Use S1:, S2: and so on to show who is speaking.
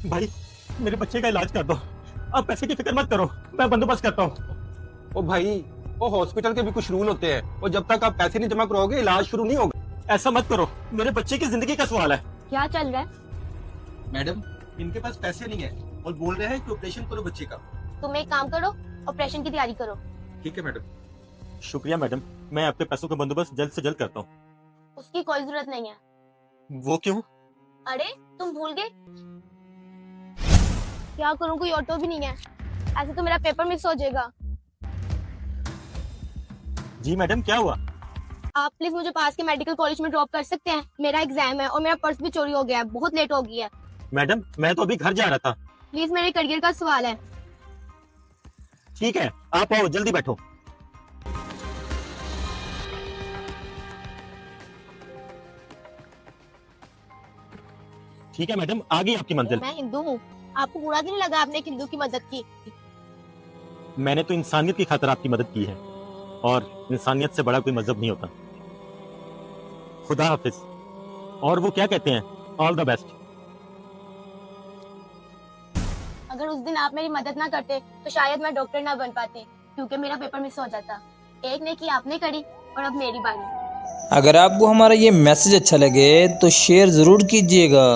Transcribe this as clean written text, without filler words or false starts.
S1: भाई मेरे बच्चे का इलाज कर दो। आप पैसे की फिक्र मत करो, मैं बंदोबस्त करता हूँ।
S2: ओ भाई, वो हॉस्पिटल के भी कुछ रूल होते हैं, और जब तक आप पैसे नहीं जमा कराओगे इलाज शुरू नहीं होगा।
S1: ऐसा मत करो, मेरे बच्चे की जिंदगी का सवाल है।
S3: क्या चल रहा है?
S2: मैडम, इनके पास पैसे नहीं है और बोल रहे हैं कि ऑपरेशन करो बच्चे का।
S3: तुम एक काम करो, ऑपरेशन की तैयारी करो।
S2: ठीक है मैडम।
S1: शुक्रिया मैडम, मैं आपके पैसों का बंदोबस्त जल्द से जल्द करता हूँ।
S3: उसकी कोई जरूरत नहीं है।
S1: वो क्यों?
S3: अरे तुम भूल गए? क्या करूं, कोई ऑटो भी नहीं है। ऐसे तो मेरा पेपर मिस हो जाएगा।
S1: जी मैडम, क्या हुआ?
S3: आप प्लीज मुझे पास के मेडिकल कॉलेज में ड्रॉप कर सकते हैं? मेरा एग्जाम है और मेरा पर्स भी चोरी हो गया है, बहुत लेट हो गई है।
S1: मैडम, मैं तो अभी घर जा रहा था।
S3: प्लीज, मेरे करियर का सवाल है।
S1: ठीक है, आप आओ, जल्दी बैठो। ठीक है मैडम, आ गई आपकी मंजिल।
S3: मैं हिंदू हूँ, आपको बुरा नहीं लगा आपने एक हिंदू की मदद की?
S1: मैंने तो इंसानियत की खातिर आपकी मदद की है, और इंसानियत से बड़ा कोई मजहब नहीं होता। खुदा हाफिज। और वो क्या कहते हैं, ऑल द बेस्ट।
S3: अगर उस दिन आप मेरी मदद ना करते तो शायद मैं डॉक्टर ना बन पाती, क्योंकि मेरा पेपर मिस हो जाता। एक ने की आपने करी, और अब मेरी बारी।
S4: अगर आपको हमारा ये मैसेज अच्छा लगे तो शेयर ज़रूर कीजिएगा।